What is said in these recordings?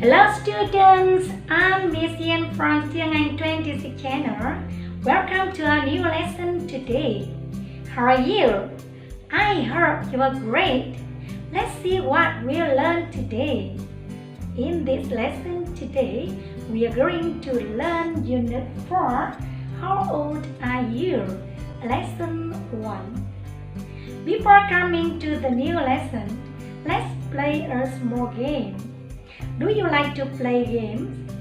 Hello students, I'm Miss Yen from Tiếng Anh 26 channel. Welcome to our new lesson today. How are you? I hope you are great. Let's see what we'll learn today. In this lesson today, we are going to learn Unit 4. How old are you? Lesson 1. Before coming to the new lesson, let's play a small game. Do you like to play games?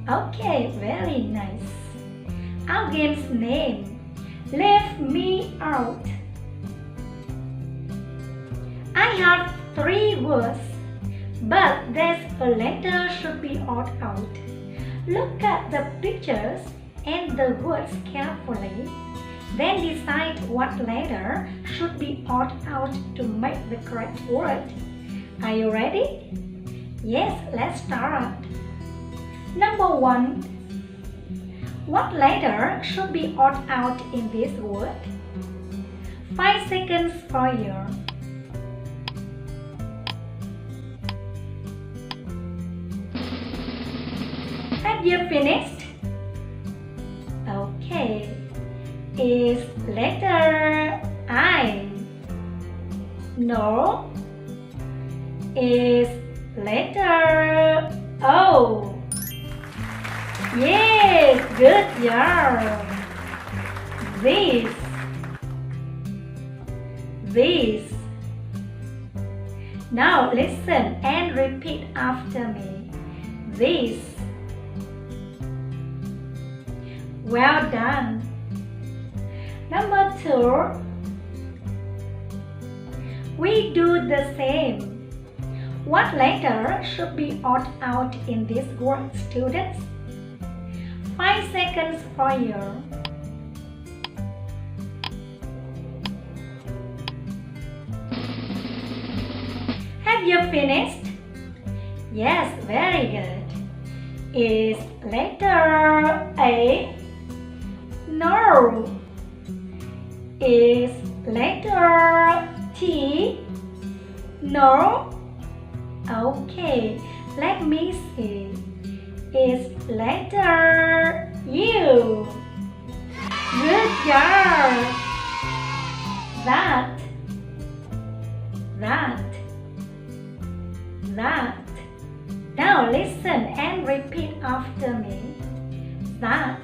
Okay, very nice. Our game's name, Leave Me Out. I have 3 words, but there's a letter should be odd out. Look at the pictures and the words carefully. Then decide what letter should be odd out to make the correct word. Are you ready? Yes, let's start. Number 1. What letter should be odd out in this word? 5 seconds for you. Have you finished? Okay. Is letter I? No. Is letter O? Yes, good job. This. Now listen and repeat after me. This. Well done. Number 2. We do the same. What letter should be odd out in this word, students? 5 seconds for you. Have you finished? Yes, very good. Is letter A? No. Is letter T? No. Okay, let me see. Is letter U? Good job. That. Now listen and repeat after me. That.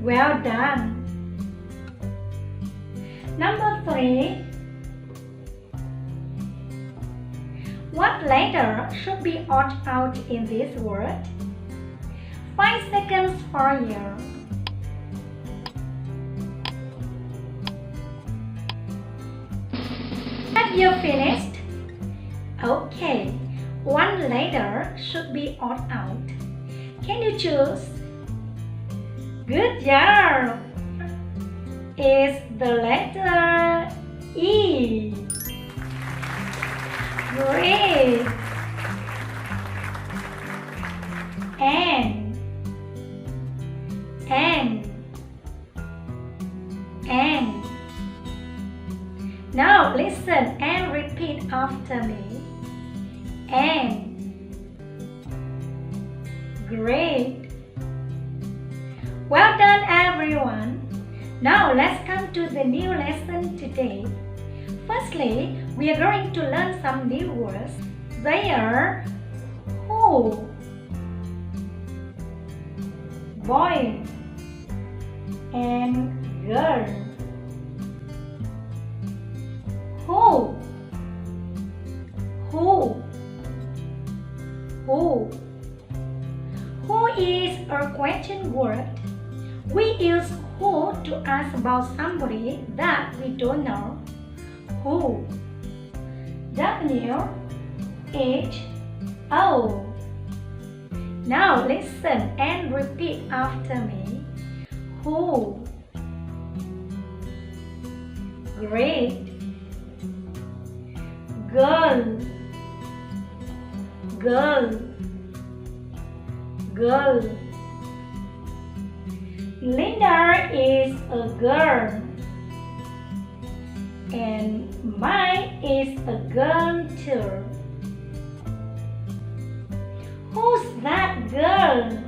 Well done. Number 3. What letter should be odd out in this word? 5 seconds for you. Have you finished? Okay, one letter should be odd out. Can you choose? Good job! Is the letter E? Great! N. Now listen and repeat after me. N. Great! Well done, everyone. Now let's come to the new lesson today. Firstly, we are going to learn some new words. They are who, boy, and girl. Who. Who is a question word. We use who to ask about somebody that we don't know. Who. W-H-O. Now listen and repeat after me. Who. Great. Girl. Linda is a girl. And mine is a girl too. Who's that girl?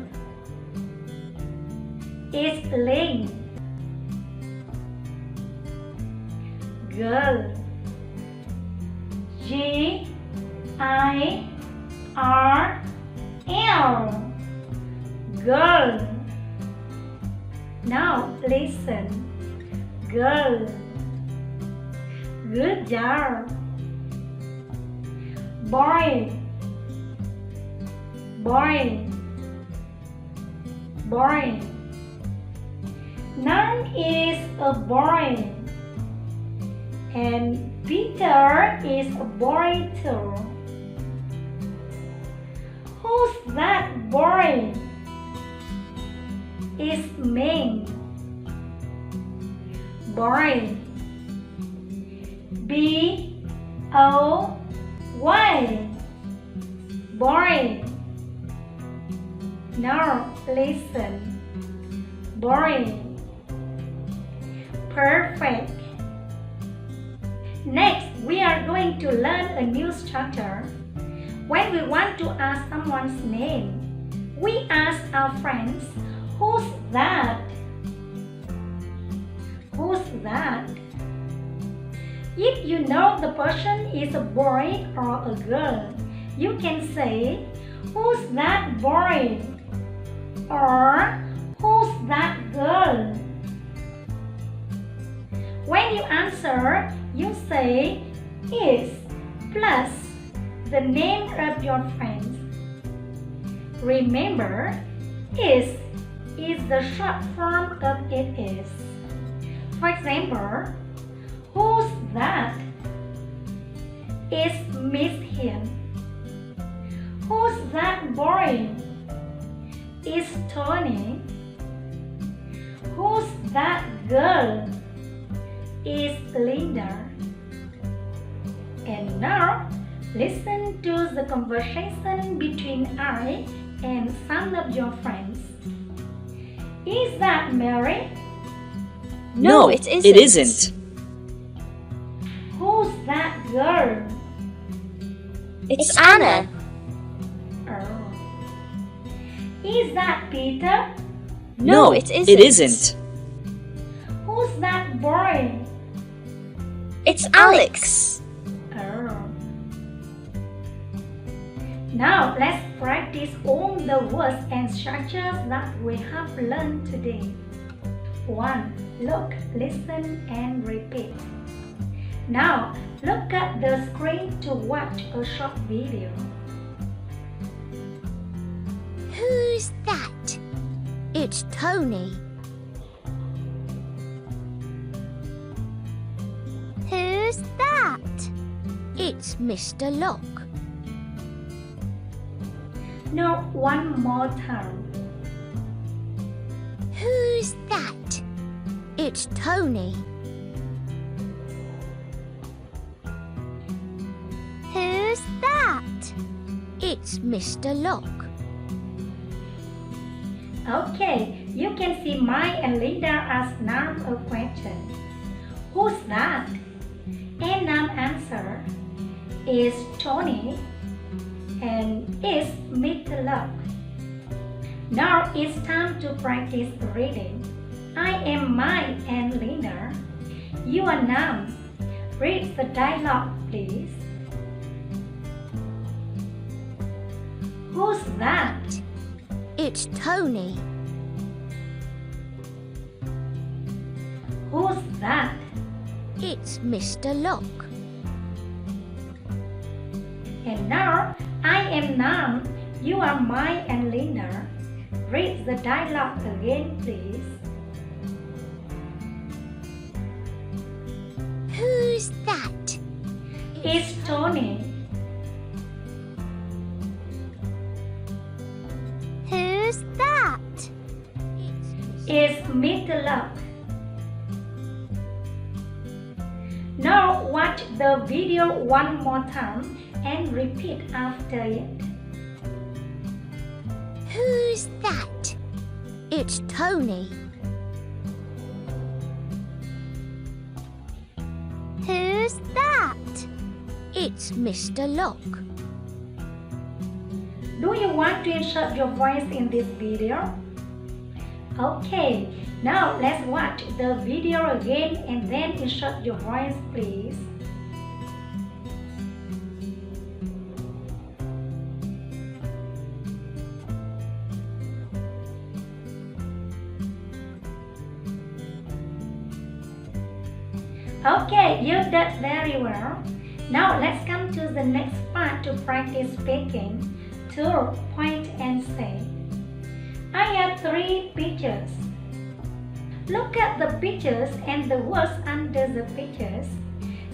It's Ling. Girl. G-I-R-L. Girl. Now listen. Girl. Good job. Boy. Boy. Boy. Nan is a boy. And Peter is a boy too. Who's that boy? It's me. Boy. B-O-Y. Boy. Now listen. Boy. Perfect. Next, we are going to learn a new structure. When we want to ask someone's name, we ask our friends, who's that? Who's that? If you know the person is a boy or a girl, you can say, who's that boy? Or, who's that girl? When you answer, you say is plus the name of your friend. Remember, is the short form of it is. For example, who's that? It's Miss Hian. Who's that boy? It's Tony. Who's that girl? Is Linda. And now, listen to the conversation between I and some of your friends. Is that Mary? No, it isn't. It isn't. Who's that girl? It's Anna. Oh. Is that Peter? No, it isn't. It isn't. Who's that boy? It's Alex. Oh. Now let's practice all the words and structures that we have learned today. 1. Look, listen and repeat. Now look at the screen to watch a short video. Who's that? It's Tony. Who's that? It's Mr. Locke. Now one more time. Who's that? It's Tony. Who's that? It's Mr. Locke. Okay, you can see Mai and Linda as noun or question. Who's that? And noun answer is Tony and is Mr. Locke. Now it's time to practice reading. I am Mai and Linda. You are noun. Read the dialogue, please. Who's that? It's Tony. Who's that? It's Mr. Locke. And now, I am noun. You are Mai and Linda. Read the dialogue again, please. Who's that? It's Tony. Who's that? It's Mr. Locke. Now watch the video one more time and repeat after it. Who's that? It's Tony. Who's that? It's Mr. Locke. Do you want to insert your voice in this video? Okay, now let's watch the video again and then insert your voice, please. Okay, you did very well. Now let's come to the next part to practice speaking. To point and say. I have 3 pictures. Look at the pictures and the words under the pictures.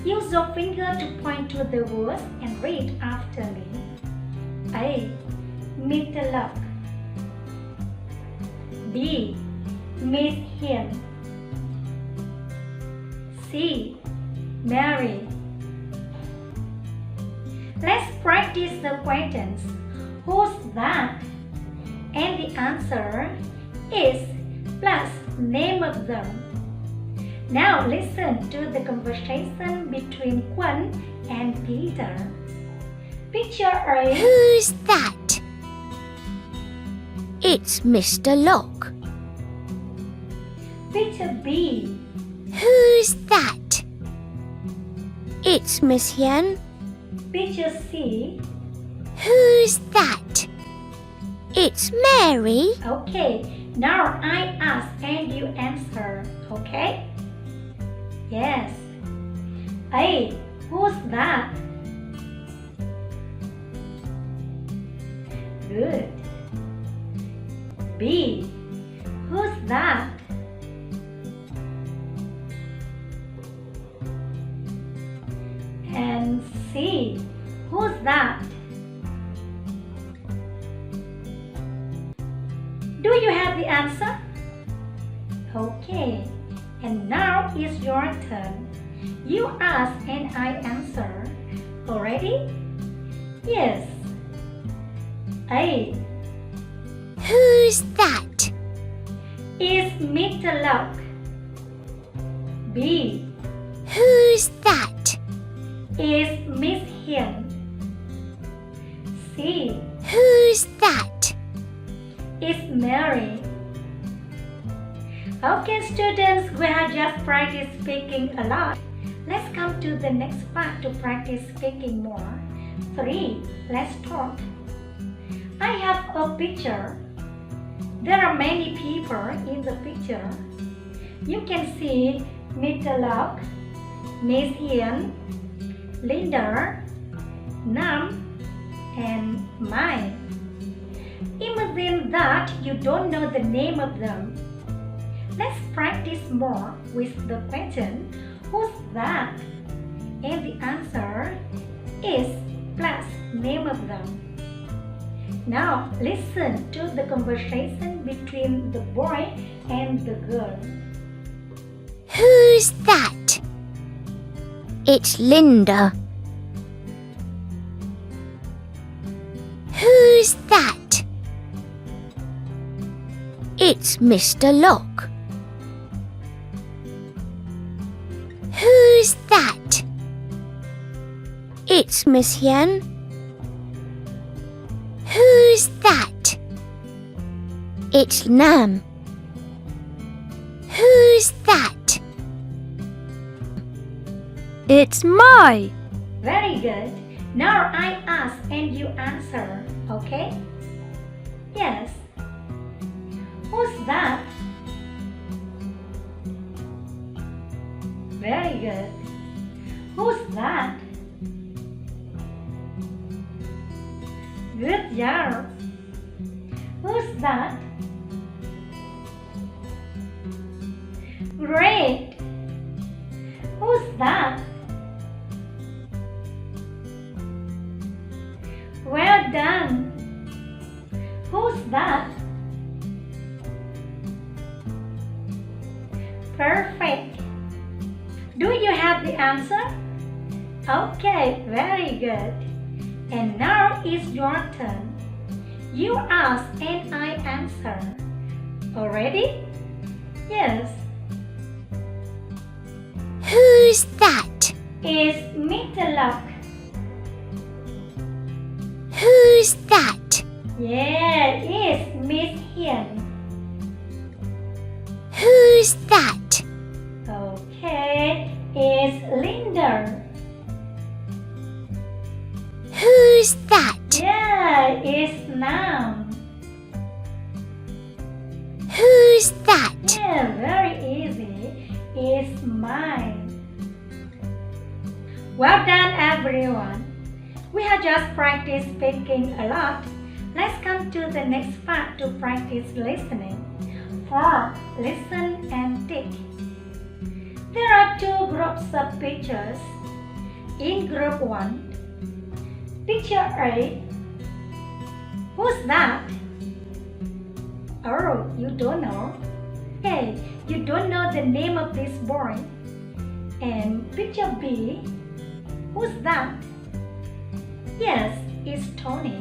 Use your finger to point to the words and read after me. A. Mr. Luck. B. Miss Hiền. C. Mary. Let's practice the questions. Who's that? And the answer is plus name of them. Now listen to the conversation between Quân and Peter. Picture A. Who's that? It's Mr. Locke. Picture B. Who's that? It's Miss Hiền. Picture C. Who's that? It's Mary. Okay, now I ask and you answer, okay? Yes. A. Who's that? Good. B. Who's that? And C. Who's that? Do you have the answer? Okay, and now it's your turn. You ask and I answer. Already? Yes. A. Who's that? Is Mr. Locke. B. Who's that? Is Miss Hiền. C. Who's that? Is Mary. Okay, students, we have just practiced speaking a lot. Let's come to the next part to practice speaking more. 3. Let's talk. I have a picture. There are many people in the picture. You can see Mr. Locke, Miss Hiền, Linda, Nam, and Mai. Imagine that you don't know the name of them. Let's practice more with the question, who's that? And the answer is plus name of them. Now listen to the conversation between the boy and the girl. Who's that? It's Linda. Who's that? It's Mr. Locke. Who's that? It's Miss Hiền. Who's that? It's Nam. Who's that? It's Mai. Very good. Now I ask and you answer, okay? Yes. Who's that? Very good. Who's that? Good job. Who's that? Great. Who's that? Well done. Who's that? Perfect. Do you have the answer? Okay, very good. And now it's your turn. You ask and I answer. Already? Yes. Who's that? It's Mr. Locke. Who's that? Who's that? Okay, it's Linda. Who's that? Yeah, it's noun. Who's that? Yeah, very easy. It's mine. Well done, everyone. We have just practiced speaking a lot. Let's come to the next part to practice listening. For listen and tick. There are two groups of pictures. In group 1, picture A. Who's that? Oh, you don't know? Hey, you don't know the name of this boy. And picture B. Who's that? Yes, it's Tony.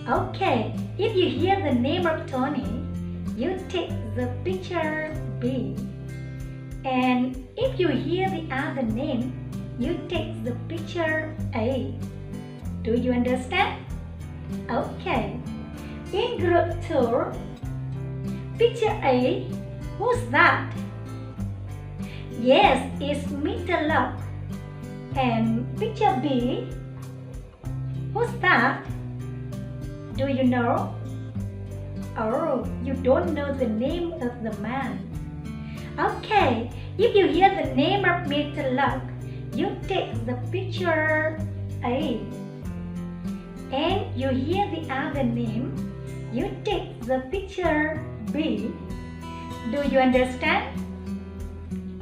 Okay, if you hear the name of Tony, you tick the picture B. And if you hear the other name, you tick the picture A. Do you understand? Okay. In group 2, picture A. Who's that? Yes, it's Mr. Luck. And picture B. Who's that? Do you know? Oh, you don't know the name of the man. Okay, if you hear the name of Mr. Luck, you take the picture A. And you hear the other name, you take the picture B. Do you understand?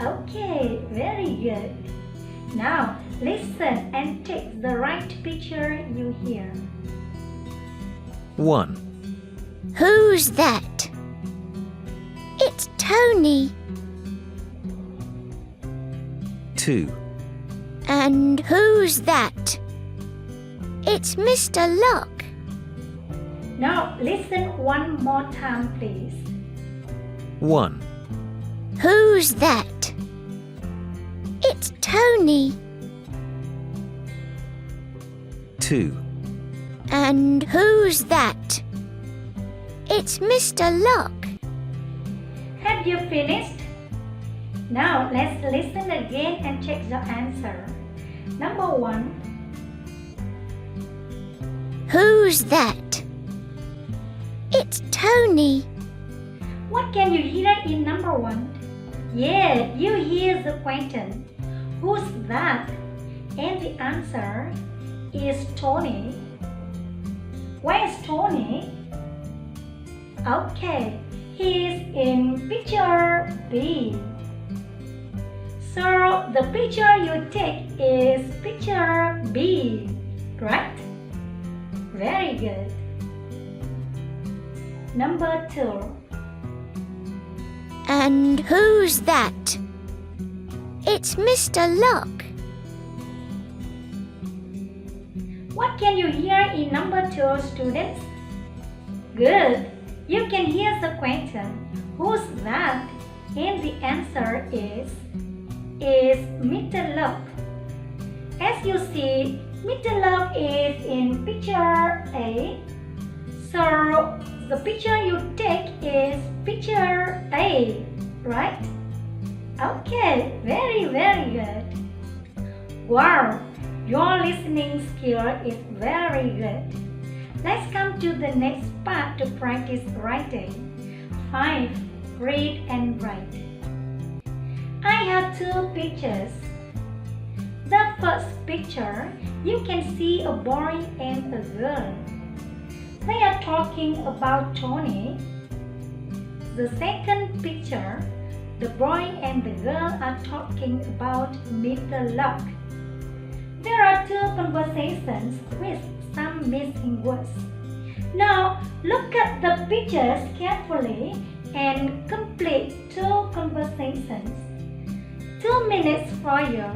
Okay, very good. Now, listen and take the right picture you hear. 1, Who's that? It's Tony. 2, And who's that? It's Mr. Luck. Now, listen one more time, please. 1, Who's that? It's Tony. 2, And who's that? It's Mr. Luck. Have you finished? Now, let's listen again and check the answer. Number 1. Who's that? It's Tony. What can you hear in number 1? Yeah, you hear the question. Who's that? And the answer is Tony. Where's Tony? Okay, he's in picture B. So the picture you take is picture B, right? Very good. Number 2. And who's that? It's Mr. Luck. What can you hear in number 2, students? Good. You can hear the question, who's that? And the answer is Mr. Luck. As you see, Mr. Luck is in picture A. So the picture you take is picture A, right? Okay, very, very good. Wow, your listening skill is very good. Let's come to the next part to practice writing. 5. Read and write. I have 2 pictures. The first picture, you can see a boy and a girl. They are talking about Tony. The second picture, the boy and the girl are talking about Mr. Luck. There are 2 conversations with some missing words. Now, look at the pictures carefully and complete 2 conversations. 2 minutes for you.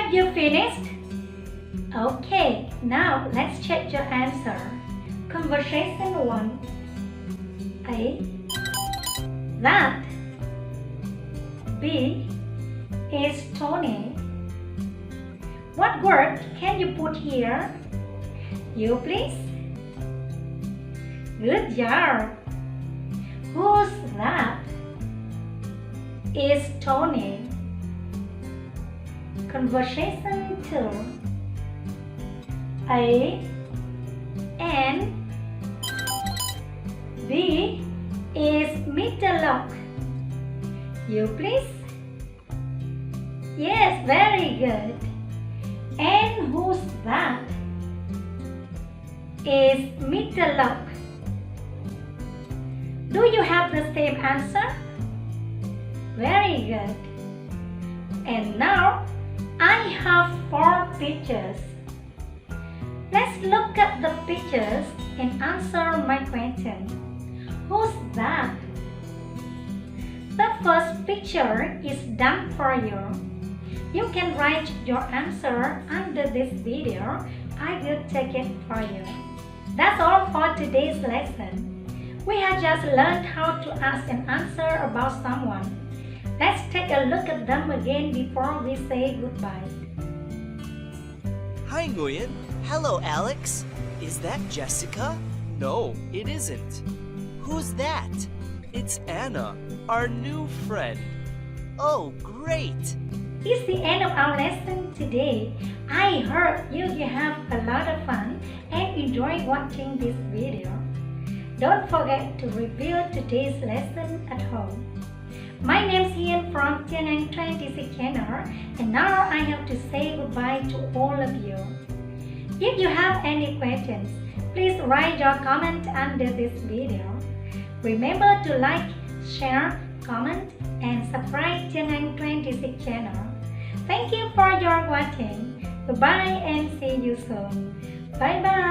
Have you finished? Okay, now let's check your answer. Conversation 1. A. That. B. Is Tony. What word can you put here? You please. Good job. Who's that? Is Tony. Conversation 2. A. And B. Is Mr. Locke. You please. Yes, very good. And who's that? Is Mr. Locke. Do you have the same answer? Very good. And now I have 4 pictures. Let's look at the pictures and answer my question. Who's that? The first picture is done for you. You can write your answer under this video. I will take it for you. That's all for today's lesson. We have just learned how to ask and answer about someone. Let's take a look at them again before we say goodbye. Hi, Nguyen. Hello, Alex. Is that Jessica? No, it isn't. Who's that? It's Anna, our new friend. Oh, great! It's the end of our lesson today. I hope you have a lot of fun and enjoy watching this video. Don't forget to review today's lesson at home. My name is Ian from Tiếng Anh 26 channel, and now I have to say goodbye to all of you. If you have any questions, please write your comment under this video. Remember to like, share, comment, and subscribe Tiếng Anh 26 channel. Thank you for your watching. Goodbye and see you soon. Bye bye.